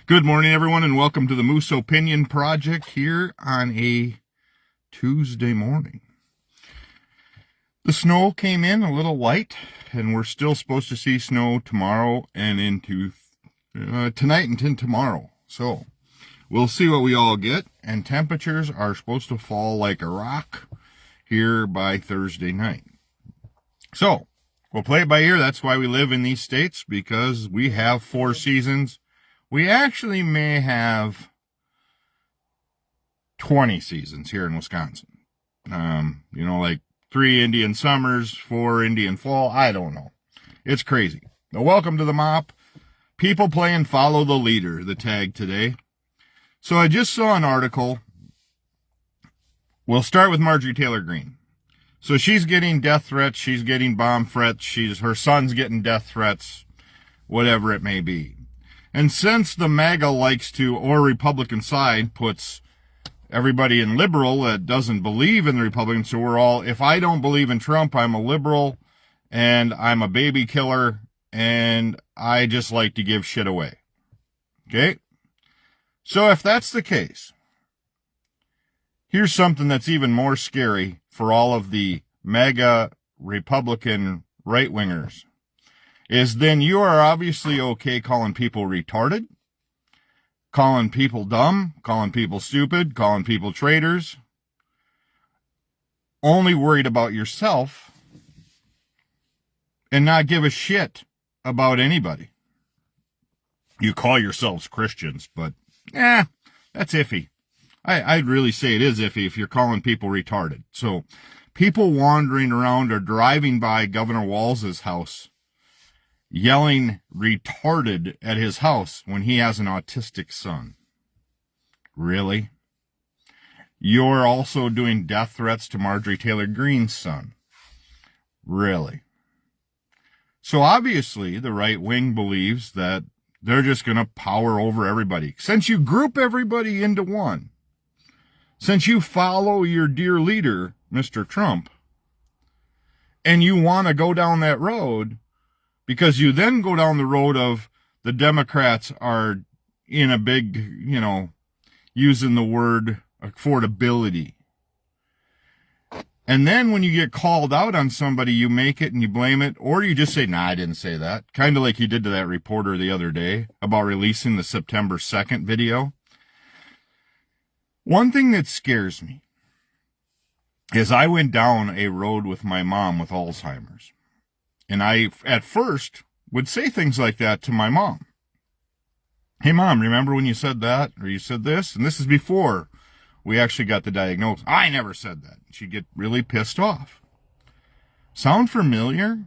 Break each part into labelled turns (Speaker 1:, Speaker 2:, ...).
Speaker 1: Good morning, everyone, and welcome to the Moose Opinion Project here on a Tuesday morning. The snow came in a little light, and we're still supposed to see snow tomorrow and into tonight and into tomorrow. So we'll see what we all get, and temperatures are supposed to fall like a rock here by Thursday night. So we'll play it by ear. That's why we live in these states, because we have 4 seasons. We actually may have 20 seasons here in Wisconsin. Like 3 Indian summers, 4 Indian fall. I don't know. It's crazy. Now, welcome to the MOP. People playing follow the leader, the tag today. So I just saw an article. We'll start with Marjorie Taylor Greene. So she's getting death threats. She's getting bomb threats. Her son's getting death threats, whatever it may be. And since the MAGA likes to, or Republican side, puts everybody in liberal that doesn't believe in the Republicans, so we're all, if I don't believe in Trump, I'm a liberal, and I'm a baby killer, and I just like to give shit away. Okay? So if that's the case, here's something that's even more scary for all of the MAGA Republican right-wingers. Is then you are obviously okay calling people retarded, calling people dumb, calling people stupid, calling people traitors, only worried about yourself, and not give a shit about anybody. You call yourselves Christians, but that's iffy. I'd really say it is iffy if you're calling people retarded. So people wandering around or driving by Governor Walz's house yelling retarded at his house when he has an autistic son. Really? You're also doing death threats to Marjorie Taylor Greene's son. Really? So obviously the right wing believes that they're just going to power over everybody. Since you group everybody into one, since you follow your dear leader, Mr. Trump, and you want to go down that road, because you then go down the road of the Democrats are in a big, using the word affordability. And then when you get called out on somebody, you make it and you blame it, or you just say, nah, I didn't say that. Kind of like you did to that reporter the other day about releasing the September 2nd video. One thing that scares me is I went down a road with my mom with Alzheimer's. And I, at first, would say things like that to my mom. Hey, Mom, remember when you said that? Or you said this? And this is before we actually got the diagnosis. I never said that. She'd get really pissed off. Sound familiar?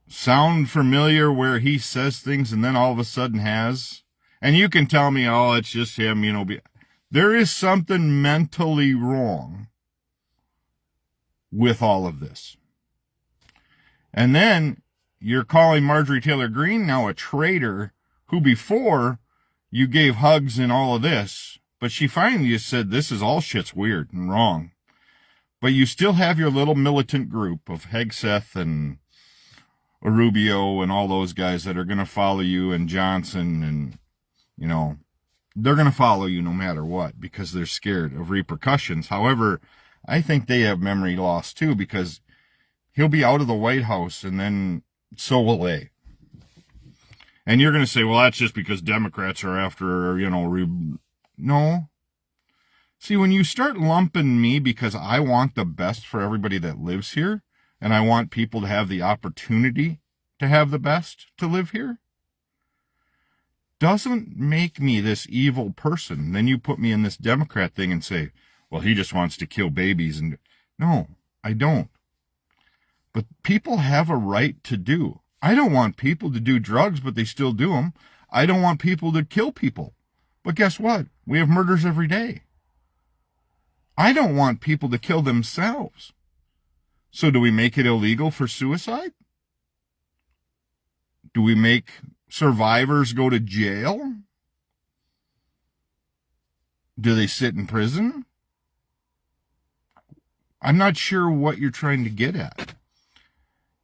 Speaker 1: Sound familiar where he says things and then all of a sudden has? And you can tell me, oh, it's just him, There is something mentally wrong with all of this. And then you're calling Marjorie Taylor Greene now a traitor, who before you gave hugs and all of this, but she finally just said this is all shit's weird and wrong. But you still have your little militant group of Hegseth and Rubio and all those guys that are going to follow you, and Johnson, and, they're going to follow you no matter what because they're scared of repercussions. However, I think they have memory loss too, because he'll be out of the White House, and then so will they. And you're going to say, well, that's just because Democrats are after, No. See, when you start lumping me because I want the best for everybody that lives here, and I want people to have the opportunity to have the best to live here, doesn't make me this evil person. Then you put me in this Democrat thing and say, well, he just wants to kill babies. And no, I don't. But people have a right to do. I don't want people to do drugs, but they still do them. I don't want people to kill people. But guess what? We have murders every day. I don't want people to kill themselves. So do we make it illegal for suicide? Do we make survivors go to jail? Do they sit in prison? I'm not sure what you're trying to get at.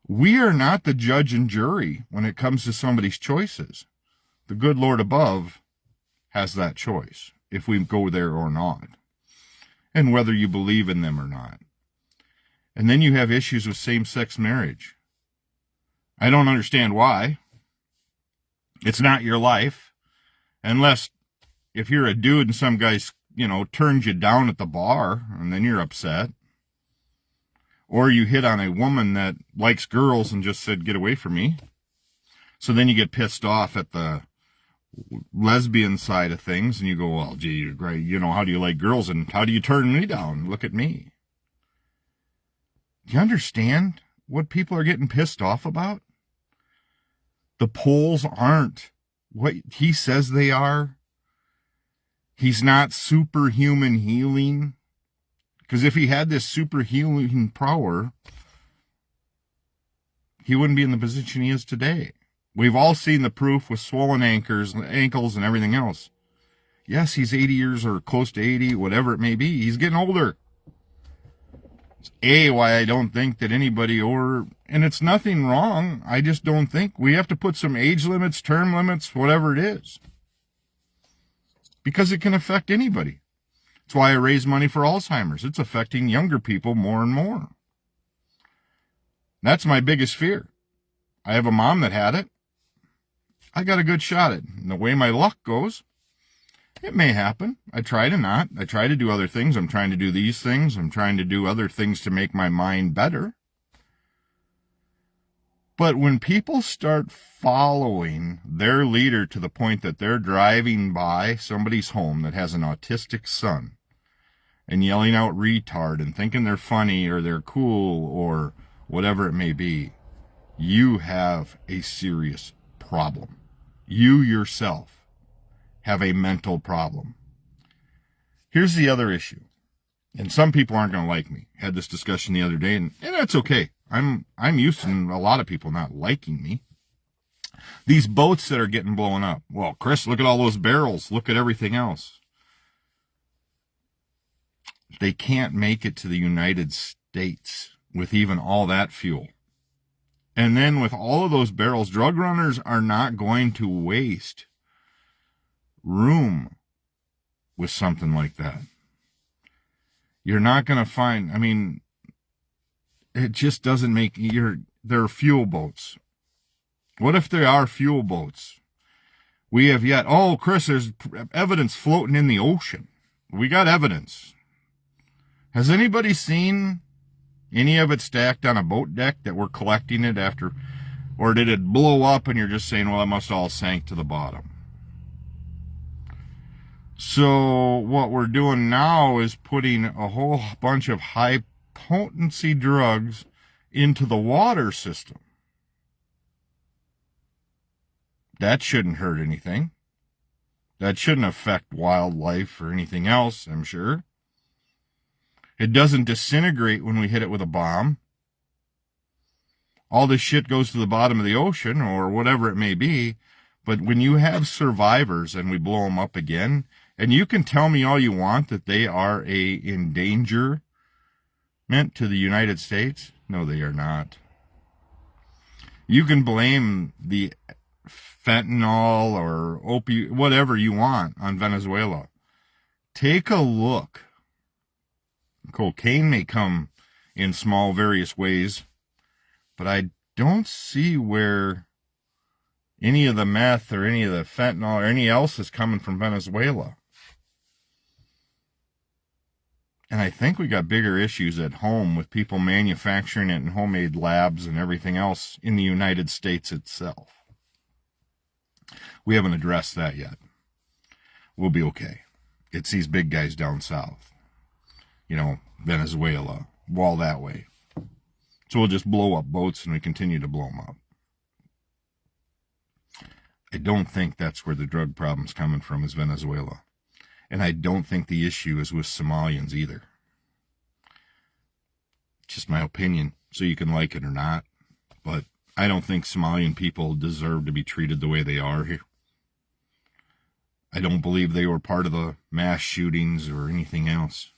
Speaker 1: We are not the judge and jury when it comes to somebody's choices. the good Lord above has that choice, if we go there or not, and whether you believe in them or not. And then you have issues with same-sex marriage. I don't understand why. It's not your life, unless if you're a dude and some guy's, turns you down at the bar, and then you're upset. Or you hit on a woman that likes girls and just said, get away from me. So then you get pissed off at the lesbian side of things, and you go, well, gee, you're great. How do you like girls, and how do you turn me down? Look at me. Do you understand what people are getting pissed off about? The polls aren't what he says they are. He's not superhuman healing. Because if he had this superhuman power, he wouldn't be in the position he is today. We've all seen the proof with swollen ankles and everything else. Yes, he's 80 years or close to 80, whatever it may be. He's getting older. It's why I don't think that anybody and it's nothing wrong. I just don't think we have to put some age limits, term limits, whatever it is. Because it can affect anybody. That's why I raise money for Alzheimer's. It's affecting younger people more and more. That's my biggest fear. I have a mom that had it. I got a good shot at it. And the way my luck goes, it may happen. I try to not. I try to do other things. I'm trying to do these things. I'm trying to do other things to make my mind better. But when people start following their leader to the point that they're driving by somebody's home that has an autistic son and yelling out retard and thinking they're funny or they're cool or whatever it may be, you have a serious problem. You yourself have a mental problem. Here's the other issue. And some people aren't going to like me. I had this discussion the other day, and that's okay. I'm used to a lot of people not liking me. These boats that are getting blown up. Well, Chris, look at all those barrels. Look at everything else. They can't make it to the United States with even all that fuel. And then with all of those barrels, drug runners are not going to waste room with something like that. You're not going to find, it just doesn't make, they're fuel boats. What if they are fuel boats? We have yet, Chris, there's evidence floating in the ocean. We got evidence. Has anybody seen any of it stacked on a boat deck that we're collecting it after, or did it blow up and you're just saying, well, it must all sank to the bottom? So what we're doing now is putting a whole bunch of high potency drugs into the water system. That shouldn't hurt anything. That shouldn't affect wildlife or anything else, I'm sure. It doesn't disintegrate when we hit it with a bomb. All this shit goes to the bottom of the ocean or whatever it may be. But when you have survivors and we blow them up again, and you can tell me all you want that they are a endangerment to the United States. No, they are not. You can blame the fentanyl or opiate, whatever you want, on Venezuela. Take a look. Cocaine may come in small various ways, but I don't see where any of the meth or any of the fentanyl or any else is coming from Venezuela. And I think we got bigger issues at home with people manufacturing it in homemade labs and everything else in the United States itself. We haven't addressed that yet. We'll be okay. It's these big guys down south. Venezuela, all that way. So we'll just blow up boats and we continue to blow them up. I don't think that's where the drug problem's coming from, is Venezuela. And I don't think the issue is with Somalians either. Just my opinion, so you can like it or not. But I don't think Somalian people deserve to be treated the way they are here. I don't believe they were part of the mass shootings or anything else.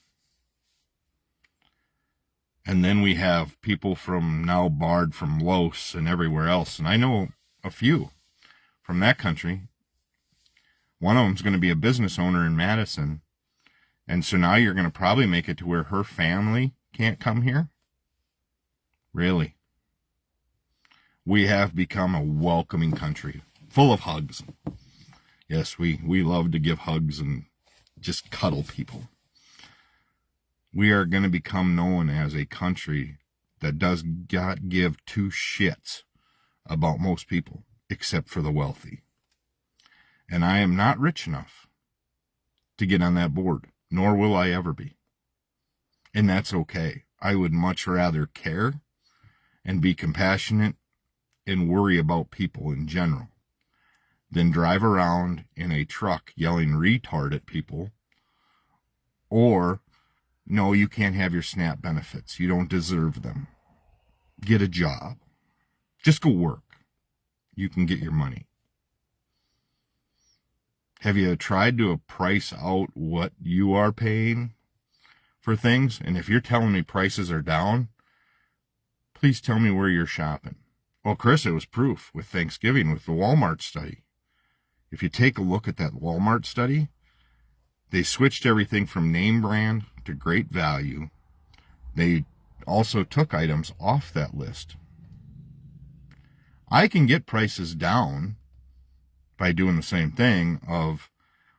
Speaker 1: And then we have people from now barred from Laos and everywhere else. And I know a few from that country. One of them's going to be a business owner in Madison. And so now you're going to probably make it to where her family can't come here? Really? We have become a welcoming country, full of hugs. Yes, we love to give hugs and just cuddle people. We are going to become known as a country that does not give two shits about most people, except for the wealthy. And I am not rich enough to get on that board, nor will I ever be. And that's okay. I would much rather care and be compassionate and worry about people in general than drive around in a truck yelling retard at people, or, no, you can't have your SNAP benefits. You don't deserve them. Get a job. Just go work. You can get your money. Have you tried to price out what you are paying for things? And if you're telling me prices are down, please tell me where you're shopping. Well, Chris, it was proof with Thanksgiving with the Walmart study. If you take a look at that Walmart study, they switched everything from name brand to great value. They also took items off that list. I can get prices down by doing the same thing of,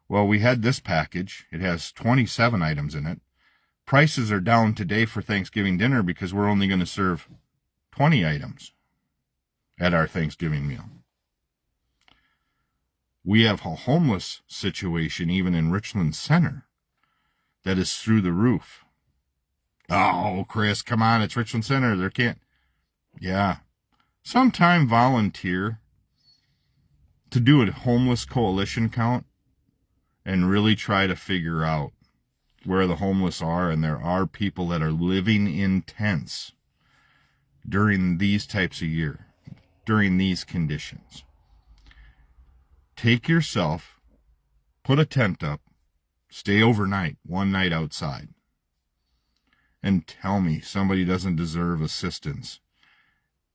Speaker 1: well, we had this package. It has 27 items in it. Prices are down today for Thanksgiving dinner because we're only going to serve 20 items at our Thanksgiving meal. We have a homeless situation even in Richland Center that is through the roof. Oh, Chris, come on, it's Richland Center. There can't. Yeah. Sometime volunteer to do a homeless coalition count and really try to figure out where the homeless are. And there are people that are living in tents during these types of year, during these conditions. Take yourself, put a tent up, stay overnight, one night outside, and tell me somebody doesn't deserve assistance,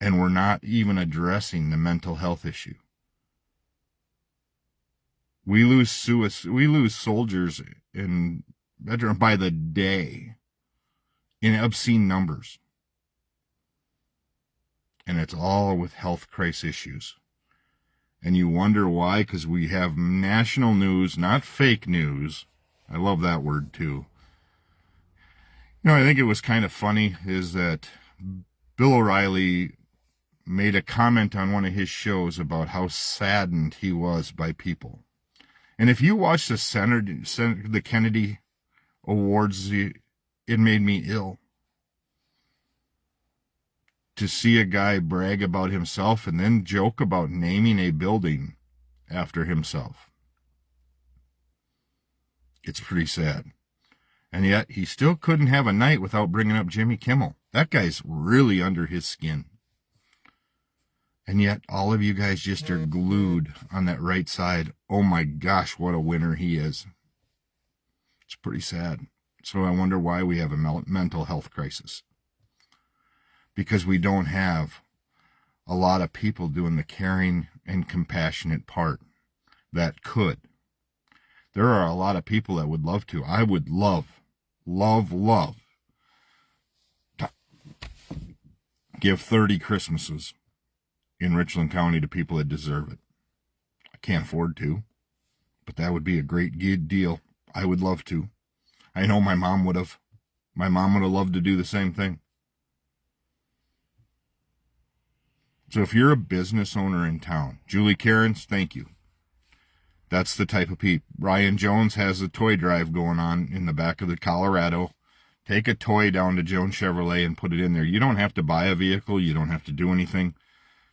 Speaker 1: and we're not even addressing the mental health issue. We lose soldiers in veteran by the day in obscene numbers, and it's all with health crisis issues. And you wonder why, because we have national news, not fake news. I love that word too. You know, I think it was kind of funny is that Bill O'Reilly made a comment on one of his shows about how saddened he was by people. And if you watch the Kennedy Awards, it made me ill to see a guy brag about himself and then joke about naming a building after himself. It's pretty sad. And yet he still couldn't have a night without bringing up Jimmy Kimmel. That guy's really under his skin. And yet all of you guys just are glued on that right side. Oh my gosh, what a winner he is. It's pretty sad. So I wonder why we have a mental health crisis. Because we don't have a lot of people doing the caring and compassionate part that could. There are a lot of people that would love to. I would love to give 30 Christmases in Richland County to people that deserve it. I can't afford to, but that would be a great deal. I would love to. I know my mom would have. My mom would have loved to do the same thing. So if you're a business owner in town, Julie Cairns, thank you. That's the type of people. Ryan Jones has a toy drive going on in the back of the Colorado. Take a toy down to Jones Chevrolet and put it in there. You don't have to buy a vehicle. You don't have to do anything.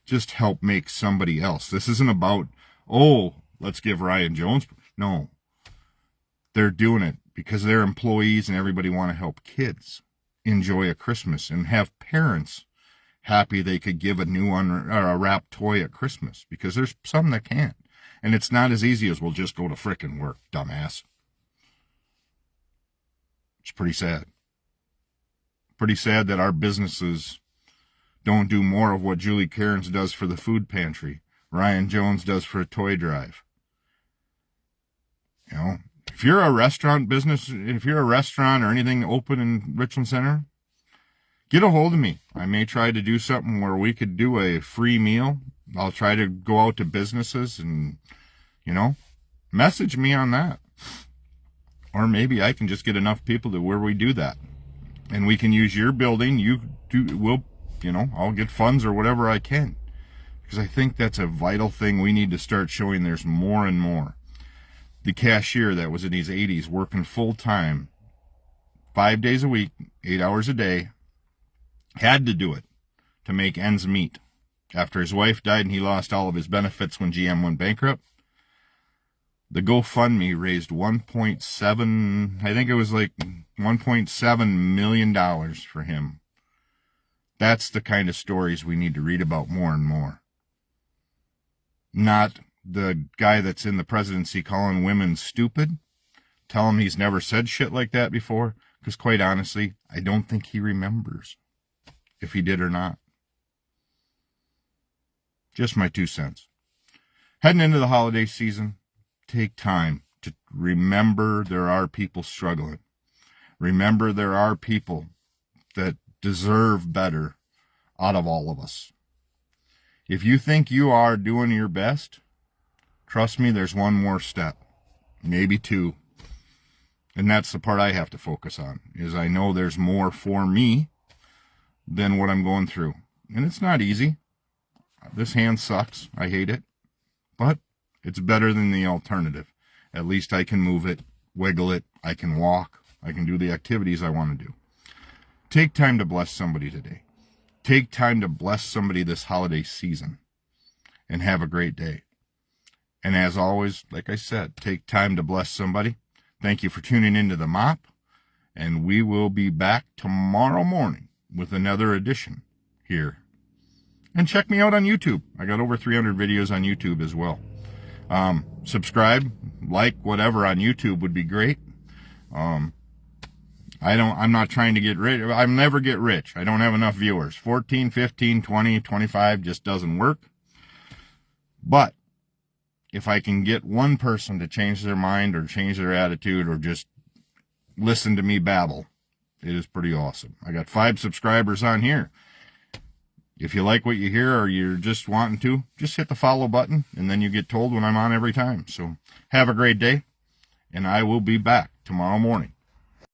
Speaker 1: Just help make somebody else. This isn't about, oh, let's give Ryan Jones. No. They're doing it because their employees and everybody want to help kids enjoy a Christmas and have parents happy they could give a new a wrapped toy at Christmas, because there's some that can't. And it's not as easy as, well, just go to frickin' work, dumbass. It's pretty sad. Pretty sad that our businesses don't do more of what Julie Cairns does for the food pantry, Ryan Jones does for a toy drive. You know, if you're a restaurant business, if you're a restaurant or anything open in Richland Center, get a hold of me. I may try to do something where we could do a free meal. I'll try to go out to businesses and, you know, message me on that. Or maybe I can just get enough people to where we do that. And we can use your building. I'll get funds or whatever I can. Because I think that's a vital thing we need to start showing there's more and more. The cashier that was in his 80s working full time, 5 days a week, 8 hours a day, had to do it to make ends meet. After his wife died and he lost all of his benefits when GM went bankrupt, the GoFundMe raised $1.7 million for him. That's the kind of stories we need to read about more and more. Not the guy that's in the presidency calling women stupid. Tell him he's never said shit like that before, because quite honestly, I don't think he remembers if he did or not. Just my 2 cents. Heading into the holiday season, take time to remember there are people struggling. Remember there are people that deserve better out of all of us. If you think you are doing your best, trust me, there's one more step, maybe 2. And that's the part I have to focus on, is I know there's more for me than what I'm going through. And it's not easy. This hand sucks. I hate it. But it's better than the alternative. At least I can move it, wiggle it, I can walk, I can do the activities I want to do. Take time to bless somebody today. Take time to bless somebody this holiday season. And have a great day. And as always, like I said, take time to bless somebody. Thank you for tuning into the Mop. And we will be back tomorrow morning with another edition here. And check me out on YouTube. I got over 300 videos on YouTube as well. Subscribe, like, whatever on YouTube would be great. I'm not trying to get rich. I'll never get rich. I don't have enough viewers. 14, 15, 20, 25 just doesn't work. But if I can get one person to change their mind or change their attitude or just listen to me babble, it is pretty awesome. I got 5 subscribers on here. If you like what you hear or you're just wanting to, just hit the follow button and then you get told when I'm on every time. So have a great day, and I will be back tomorrow morning